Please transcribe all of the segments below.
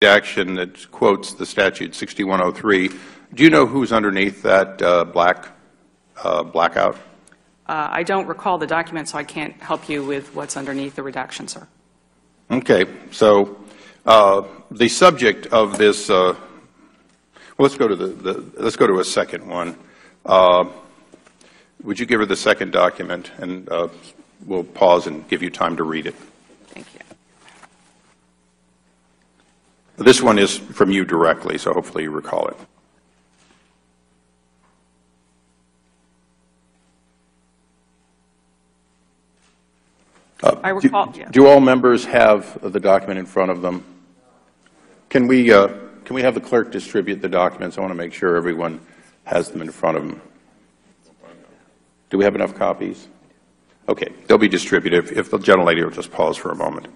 redaction that quotes the statute 6103. Do you know who's underneath that blackout? I don't recall the document, so I can't help you with what's underneath the redaction, sir. Okay. So the subject of this, well, let's go to a second one. Would you give her the second document, and we'll pause and give you time to read it. Thank you. This one is from you directly, so hopefully you recall it. I recall. Do all members have the document in front of them? Can we have the clerk distribute the documents? I want to make sure everyone has them in front of them. Do we have enough copies? Okay, they'll be distributed. If the gentlelady will just pause for a moment.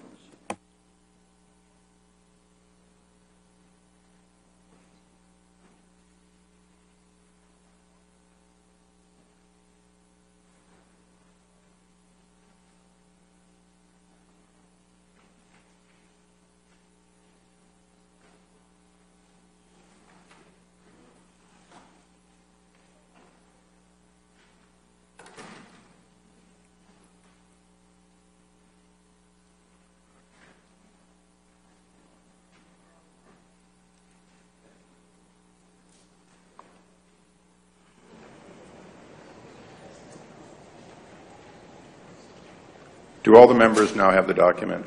Do all the members now have the document?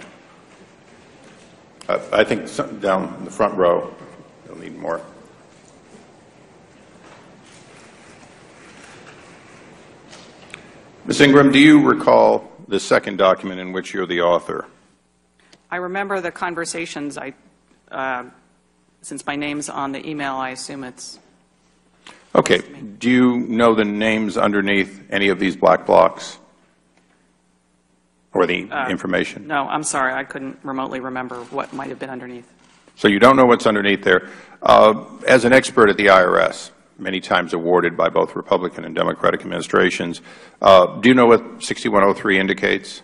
I think down in the front row, you'll need more. Ms. Ingram, do you recall the second document in which you're the author? I remember the conversations. Since my name's on the email, I assume it's... Okay. Do you know the names underneath any of these black blocks? Or the information? No, I'm sorry. I couldn't remotely remember what might have been underneath. So you don't know what's underneath there. As an expert at the IRS, many times awarded by both Republican and Democratic administrations, do you know what 6103 indicates?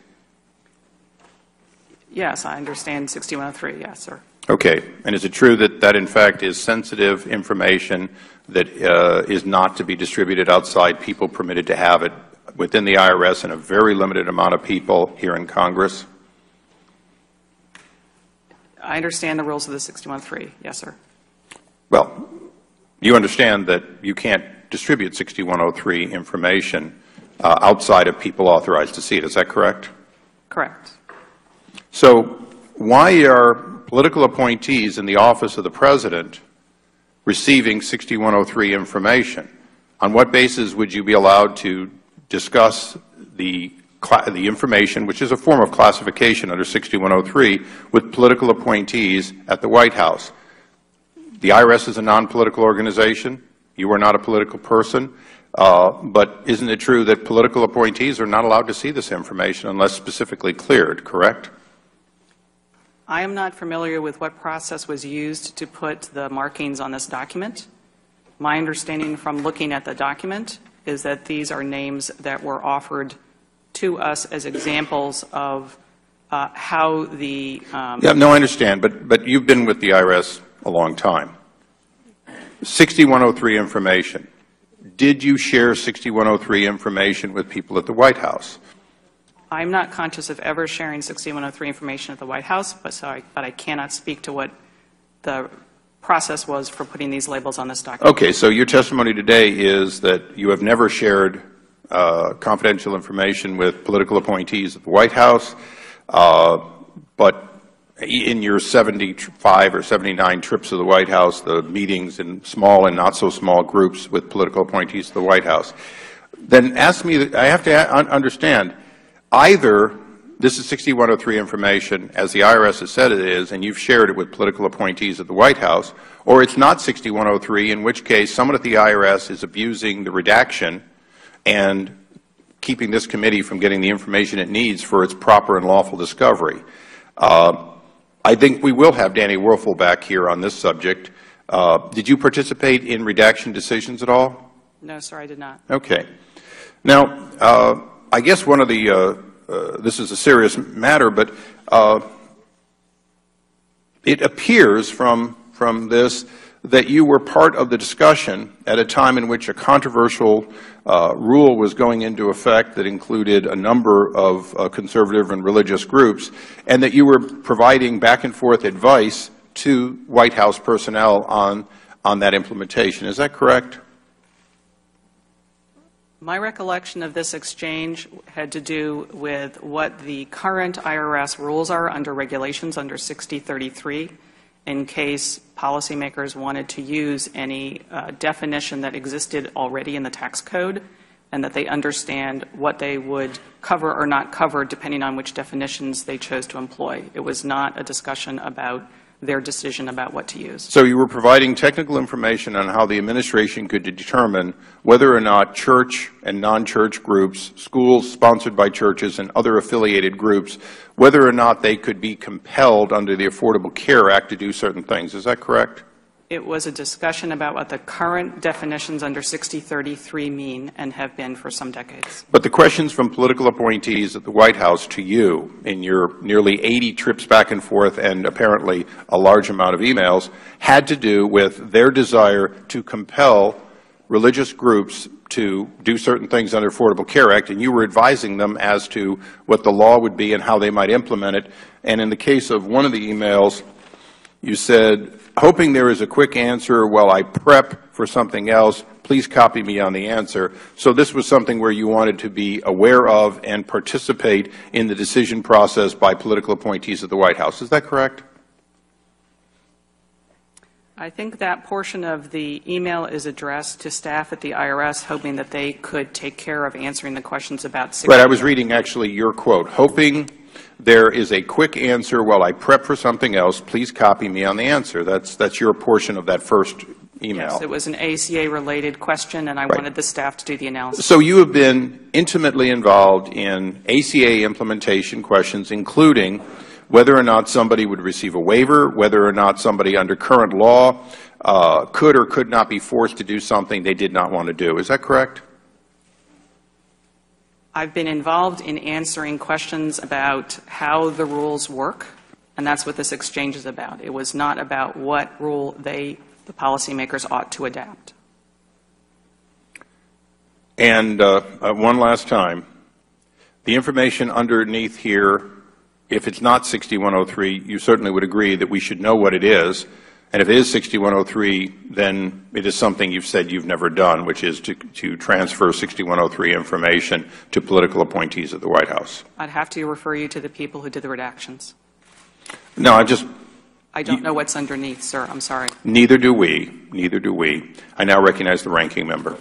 Yes, I understand 6103. Yes, sir. Okay. And is it true that that, in fact, is sensitive information that is not to be distributed outside people permitted to have it within the IRS and a very limited amount of people here in Congress? I understand the rules of the 6103. Yes, sir. Well, you understand that you can't distribute 6103 information outside of people authorized to see it. Is that correct? Correct. So why are political appointees in the office of the President receiving 6103 information? On what basis would you be allowed to discuss the information, which is a form of classification under 6103, with political appointees at the White House? The IRS is a non-political organization. You are not a political person. But isn't it true that political appointees are not allowed to see this information unless specifically cleared, correct? I am not familiar with what process was used to put the markings on this document. My understanding from looking at the document is that these are names that were offered to us as examples of how the... Yeah, no, I understand, but you've been with the IRS a long time. 6103 information. Did you share 6103 information with people at the White House? I'm not conscious of ever sharing 6103 information at the White House, but I cannot speak to what the process was for putting these labels on this document. Okay, so your testimony today is that you have never shared confidential information with political appointees at the White House, but in your 75 or 79 trips to the White House, the meetings in small and not so small groups with political appointees to the White House. Then ask me, I have to understand, either this is 6103 information, as the IRS has said it is, and you've shared it with political appointees at the White House, or it's not 6103, in which case someone at the IRS is abusing the redaction and keeping this committee from getting the information it needs for its proper and lawful discovery. I think we will have Danny Werfel back here on this subject. Did you participate in redaction decisions at all? No, sir, I did not. Okay. Now, I guess one of the this is a serious matter, but It appears from this that you were part of the discussion at a time in which a controversial rule was going into effect that included a number of conservative and religious groups, and that you were providing back and forth advice to White House personnel on that implementation. Is that correct? My recollection of this exchange had to do with what the current IRS rules are under regulations under 6033, in case policymakers wanted to use any definition that existed already in the tax code, and that they understand what they would cover or not cover depending on which definitions they chose to employ. It was not a discussion about their decision about what to use. So you were providing technical information on how the administration could determine whether or not church and non-church groups, schools sponsored by churches and other affiliated groups, whether or not they could be compelled under the Affordable Care Act to do certain things. Is that correct? It was a discussion about what the current definitions under 6033 mean and have been for some decades. But the questions from political appointees at the White House to you in your nearly 80 trips back and forth and apparently a large amount of emails had to do with their desire to compel religious groups to do certain things under Affordable Care Act, and you were advising them as to what the law would be and how they might implement it. And in the case of one of the emails, you said, hoping there is a quick answer while I prep for something else, please copy me on the answer. So this was something where you wanted to be aware of and participate in the decision process by political appointees at the White House. Is that correct? I think that portion of the email is addressed to staff at the IRS, hoping that they could take care of answering the questions about 60. Right, I was reading actually your quote, hoping there is a quick answer while I prep for something else, please copy me on the answer. That's your portion of that first email. Yes, it was an ACA-related question, and I wanted the staff to do the analysis. So you have been intimately involved in ACA implementation questions, including whether or not somebody would receive a waiver, whether or not somebody under current law could or could not be forced to do something they did not want to do. Is that correct? I've been involved in answering questions about how the rules work, and that's what this exchange is about. It was not about what rule the policymakers ought to adapt. And one last time, the information underneath here, if it's not 6103, you certainly would agree that we should know what it is. And if it is 6103, then it is something you've said you've never done, which is to transfer 6103 information to political appointees at the White House. I'd have to refer you to the people who did the redactions. No, I don't know what's underneath, sir. I'm sorry. Neither do we. Neither do we. I now recognize the ranking member.